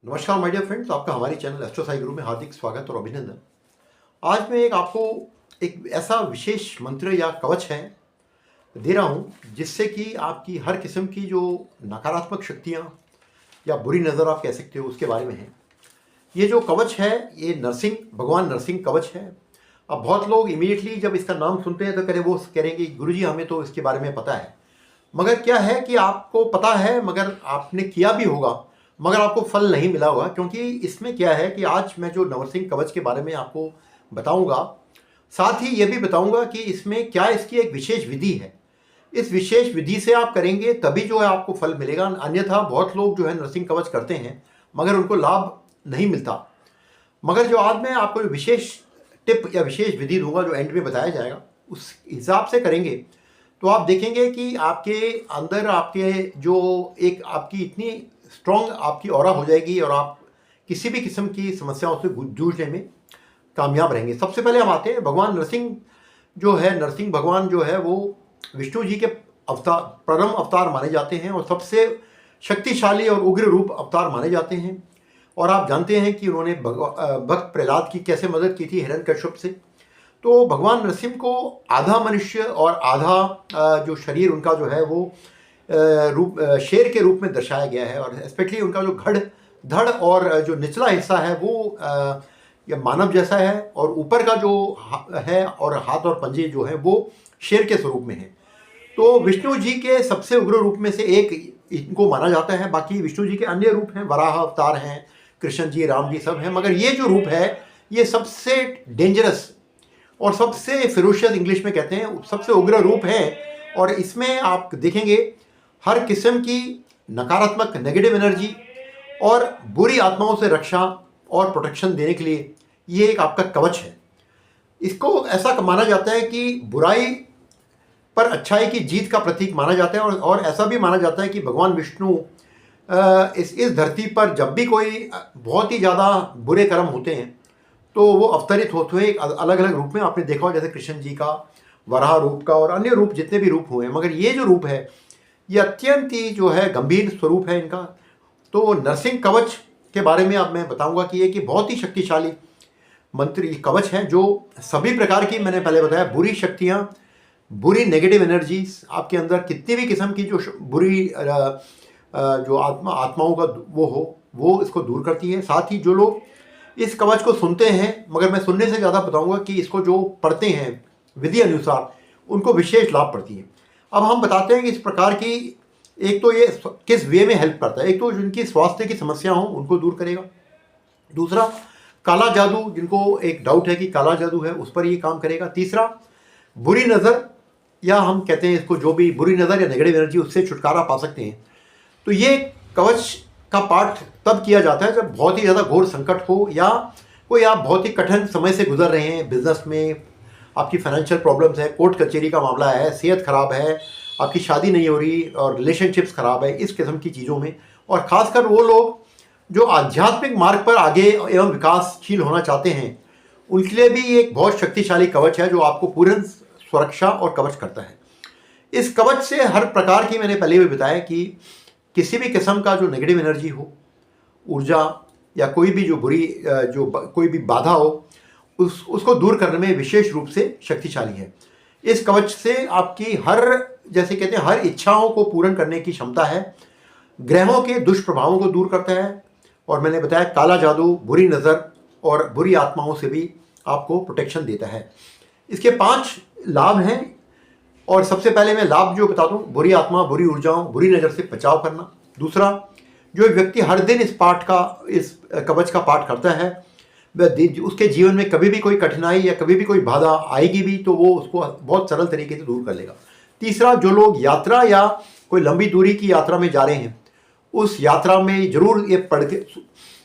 नमस्कार my dear friends, आपका हमारे चैनल एस्ट्रो साई गुरु में हार्दिक स्वागत और अभिनंदन। आज मैं आपको एक ऐसा विशेष मंत्र या कवच है दे रहा हूँ जिससे कि आपकी हर किस्म की जो नकारात्मक शक्तियाँ या बुरी नज़र आप कह सकते हो उसके बारे में है। ये जो कवच है ये भगवान नरसिंह कवच है। अब बहुत लोग इमीडिएटली जब इसका नाम सुनते हैं तो वो करेंगे गुरुजी हमें तो इसके बारे में पता है, मगर क्या है कि आपको पता है मगर आपने किया भी होगा मगर आपको फल नहीं मिला होगा। क्योंकि इसमें क्या है कि आज मैं जो नरसिंह कवच के बारे में आपको बताऊंगा, साथ ही ये भी बताऊंगा कि इसमें क्या इसकी एक विशेष विधि है। इस विशेष विधि से आप करेंगे तभी जो है आपको फल मिलेगा, अन्यथा बहुत लोग जो है नरसिंह कवच करते हैं मगर उनको लाभ नहीं मिलता। मगर जो आज मैं आपको जो विशेष टिप या विशेष विधि दूंगा जो एंड में बताया जाएगा, उस हिसाब से करेंगे तो आप देखेंगे कि आपके अंदर आपके जो एक आपकी इतनी स्ट्रॉन्ग आपकी ऑरा हो जाएगी और आप किसी भी किस्म की समस्याओं से जूझने में कामयाब रहेंगे। सबसे पहले हम आते हैं भगवान नरसिंह जो है। नरसिंह भगवान जो है वो विष्णु जी के अवतार, परम अवतार माने जाते हैं और सबसे शक्तिशाली और उग्र रूप अवतार माने जाते हैं। और आप जानते हैं कि उन्होंने भक्त प्रहलाद की कैसे मदद की थी हिरण्यकश्यप से। तो भगवान नरसिंह को आधा मनुष्य और आधा जो शरीर उनका जो है वो रूप शेर के रूप में दर्शाया गया है। और स्पेशली उनका जो धड़ और जो निचला हिस्सा है वो या मानव जैसा है और ऊपर का जो है और हाथ और पंजे जो है वो शेर के स्वरूप में है। तो विष्णु जी के सबसे उग्र रूप में से एक इनको माना जाता है। बाकी विष्णु जी के अन्य रूप हैं, वराह अवतार हैं, कृष्ण जी, राम जी सब हैं, मगर ये जो रूप है ये सबसे डेंजरस और सबसे फिरोशियस, इंग्लिश में कहते हैं, सबसे उग्र रूप है। और इसमें आप देखेंगे हर किस्म की नकारात्मक नेगेटिव एनर्जी और बुरी आत्माओं से रक्षा और प्रोटेक्शन देने के लिए ये एक आपका कवच है। इसको ऐसा माना जाता है कि बुराई पर अच्छाई की जीत का प्रतीक माना जाता है। और ऐसा भी माना जाता है कि भगवान विष्णु इस धरती पर जब भी कोई बहुत ही ज़्यादा बुरे कर्म होते हैं तो वो अवतरित होते हैं एक अलग अलग रूप में। आपने देखा हो जैसे कृष्ण जी का, वराह रूप का और अन्य रूप जितने भी रूप हुए हैं, मगर ये जो रूप है ये अत्यंत ही जो है गंभीर स्वरूप है इनका। तो नरसिंह कवच के बारे में अब मैं बताऊंगा कि ये कि बहुत ही शक्तिशाली मंत्र ये कवच है जो सभी प्रकार की, मैंने पहले बताया, बुरी शक्तियाँ, बुरी नेगेटिव एनर्जीज आपके अंदर कितनी भी किस्म की जो बुरी जो आत्माओं का वो इसको दूर करती है। साथ ही जो लोग इस कवच को सुनते हैं, मगर मैं सुनने से ज़्यादा बताऊंगा कि इसको जो पढ़ते हैं विधि अनुसार उनको विशेष लाभ पड़ती है। अब हम बताते हैं कि इस प्रकार की, एक तो ये किस वे में हेल्प करता है। एक तो जिनकी स्वास्थ्य की समस्या हो उनको दूर करेगा। दूसरा, काला जादू, जिनको एक डाउट है कि काला जादू है, उस पर ये काम करेगा। तीसरा, बुरी नज़र, या हम कहते हैं इसको जो भी बुरी नज़र या नेगेटिव एनर्जी, उससे छुटकारा पा सकते हैं। तो ये कवच का पाठ तब किया जाता है जब बहुत ही ज़्यादा घोर संकट हो या कोई आप बहुत ही कठिन समय से गुजर रहे हैं, बिजनेस में आपकी फाइनेंशियल प्रॉब्लम्स है, कोर्ट कचहरी का मामला है, सेहत खराब है, आपकी शादी नहीं हो रही और रिलेशनशिप्स खराब है, इस किस्म की चीज़ों में। और ख़ासकर वो लोग जो आध्यात्मिक मार्ग पर आगे एवं विकासशील होना चाहते हैं उनके लिए भी ये एक बहुत शक्तिशाली कवच है जो आपको पूर्ण सुरक्षा और कवच करता है। इस कवच से हर प्रकार की, मैंने पहले भी बताया कि किसी भी किस्म का जो नेगेटिव एनर्जी हो, ऊर्जा या कोई भी जो बुरी कोई भी बाधा हो उसको दूर करने में विशेष रूप से शक्तिशाली है। इस कवच से आपकी हर, जैसे कहते हैं, हर इच्छाओं को पूर्ण करने की क्षमता है। ग्रहों के दुष्प्रभावों को दूर करता है और मैंने बताया काला जादू, बुरी नज़र और बुरी आत्माओं से भी आपको प्रोटेक्शन देता है। इसके 5 लाभ हैं और सबसे पहले मैं लाभ जो बता दूं, बुरी आत्मा, बुरी ऊर्जाओं, बुरी नज़र से बचाव करना। दूसरा, जो व्यक्ति हर दिन इस कवच का पाठ करता है वह उसके जीवन में कभी भी कोई कठिनाई या कभी भी कोई बाधा आएगी भी तो वो उसको बहुत सरल तरीके से दूर कर लेगा। तीसरा, जो लोग यात्रा या कोई लंबी दूरी की यात्रा में जा रहे हैं उस यात्रा में जरूर ये पढ़ के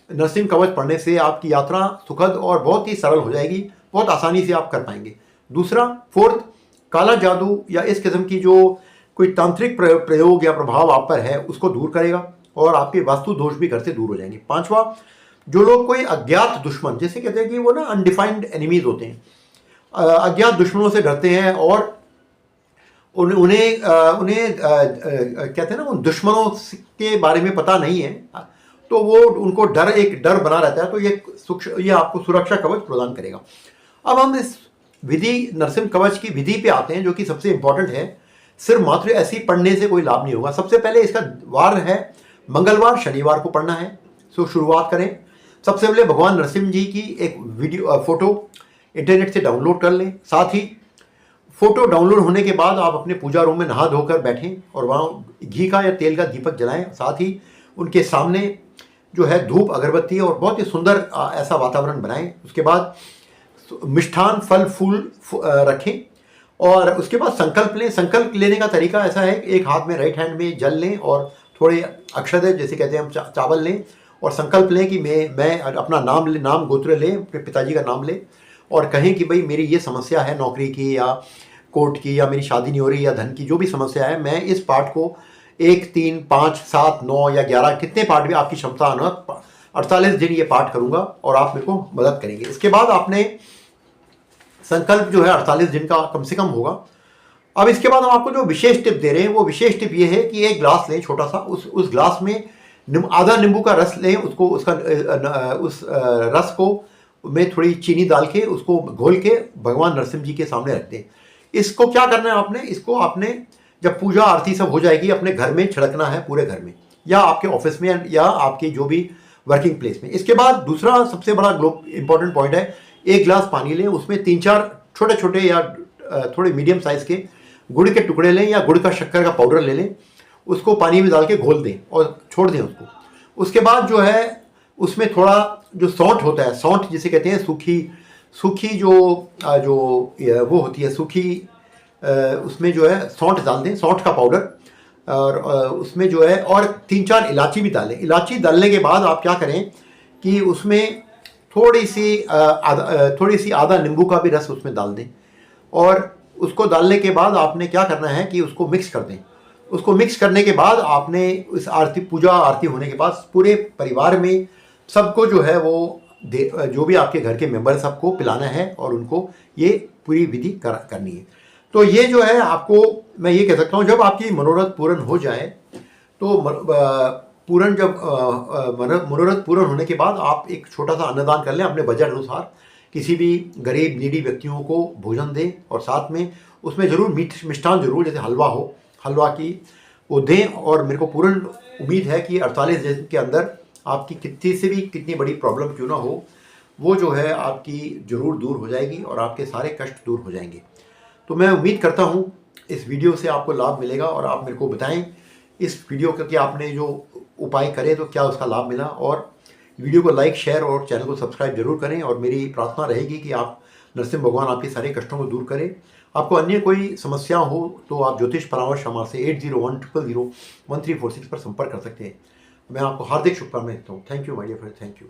नरसिंह कवच पढ़ने से आपकी यात्रा सुखद और बहुत ही सरल हो जाएगी, बहुत आसानी से आप कर पाएंगे। दूसरा, फोर्थ, काला जादू या इस किस्म की जो कोई तांत्रिक प्रयोग या प्रभाव आप पर है उसको दूर करेगा और आपके वास्तु दोष भी घर से दूर हो जाएंगे। पांचवा, जो लोग कोई अज्ञात दुश्मन, जैसे कहते हैं कि वो ना अनडिफाइंड एनिमीज होते हैं, अज्ञात दुश्मनों से डरते हैं और उन्हें कहते हैं ना उन दुश्मनों के बारे में पता नहीं है, तो वो उनको एक डर बना रहता है, तो ये आपको सुरक्षा कवच प्रदान करेगा। अब हम इस विधि नरसिंह कवच की विधि पे आते हैं, जो कि सबसे इंपॉर्टेंट है। सिर्फ मात्र ऐसे ही पढ़ने से कोई लाभ नहीं होगा। सबसे पहले इसका वार है मंगलवार, शनिवार को पढ़ना है। सो शुरुआत करें। सबसे पहले भगवान नरसिंह जी की एक वीडियो फोटो इंटरनेट से डाउनलोड कर लें। साथ ही फोटो डाउनलोड होने के बाद आप अपने पूजा रूम में नहा धोकर बैठें और वहाँ घी का या तेल का दीपक जलाएं। साथ ही उनके सामने जो है धूप, अगरबत्ती और बहुत ही सुंदर ऐसा वातावरण बनाएं। उसके बाद मिष्ठान, फल, फूल रखें और उसके बाद संकल्प लें। संकल्प लेने का तरीका ऐसा है, एक हाथ में राइट हैंड में जल लें और थोड़े अक्षत जैसे कहते हैं हम चावल लें और संकल्प लें कि मैं अपना नाम गोत्र लें, अपने पिताजी का नाम लें और कहें कि भाई मेरी ये समस्या है नौकरी की या कोर्ट की, या मेरी शादी नहीं हो रही, या धन की जो भी समस्या है, मैं इस पाठ को 1, 3, 5, 7, 9 या 11 कितने पाठ भी आपकी क्षमता अनुसार 48 दिन ये पाठ करूंगा और आप मेरे को मदद करेंगे। इसके बाद आपने संकल्प जो है 48 दिन का कम से कम होगा। अब इसके बाद हम आपको जो विशेष टिप दे रहे हैं, वो विशेष टिप ये है कि एक ग्लास लें छोटा सा, उस ग्लास में आधा नींबू का रस लें, उस रस को में थोड़ी चीनी डाल के उसको घोल के भगवान नरसिंह जी के सामने रख दें। इसको क्या करना है आपने, इसको आपने जब पूजा आरती सब हो जाएगी अपने घर में छिड़कना है, पूरे घर में या आपके ऑफिस में या आपके जो भी वर्किंग प्लेस में। इसके बाद दूसरा सबसे बड़ा इंपॉर्टेंट पॉइंट है, एक गिलास पानी लें, उसमें 3-4 छोटे छोटे या थोड़े मीडियम साइज के गुड़ के टुकड़े लें या गुड़ का शक्कर का पाउडर ले लें, उसको पानी में डाल के घोल दें और छोड़ दें उसको। उसके बाद जो है उसमें थोड़ा जो सौंठ होता है, सौंठ जिसे कहते हैं सूखी जो वो होती है सूखी, उसमें जो है सौंठ डाल दें, सौंठ का पाउडर, और उसमें जो है और 3-4 इलायची भी डालें। इलायची डालने के बाद आप क्या करें कि उसमें थोड़ी सी आधा नींबू का भी रस उसमें डाल दें और उसको डालने के बाद आपने क्या करना है कि उसको मिक्स कर दें। उसको मिक्स करने के बाद आपने इस पूजा आरती होने के बाद पूरे परिवार में सबको जो है वो जो भी आपके घर के मेंबर सबको पिलाना है और उनको ये पूरी विधि करनी है। तो ये जो है आपको मैं ये कह सकता हूँ, जब आपकी मनोरथ पूर्ण हो जाए तो मनोरथ पूर्ण होने के बाद आप एक छोटा सा अन्नदान कर लें अपने बजट अनुसार, किसी भी गरीब नीडी व्यक्तियों को भोजन दें और साथ में उसमें ज़रूर मिष्ठान जरूर, जैसे हलवा की वो दें। और मेरे को पूर्ण उम्मीद है कि 48 दिन के अंदर आपकी कितनी बड़ी प्रॉब्लम क्यों ना हो, वो जो है आपकी ज़रूर दूर हो जाएगी और आपके सारे कष्ट दूर हो जाएंगे। तो मैं उम्मीद करता हूँ इस वीडियो से आपको लाभ मिलेगा और आप मेरे को बताएं इस वीडियो का कि आपने जो उपाय करे तो क्या उसका लाभ मिला। और वीडियो को लाइक, शेयर और चैनल को सब्सक्राइब जरूर करें और मेरी प्रार्थना रहेगी कि आप नरसिंह भगवान आपके सारे कष्टों को दूर करें। आपको अन्य कोई समस्या हो तो आप ज्योतिष परामर्श हमारे से 8010001346 पर संपर्क कर सकते हैं। मैं आपको हार्दिक शुभकामनाएं देता हूँ। Thank you my dear friend, thank you.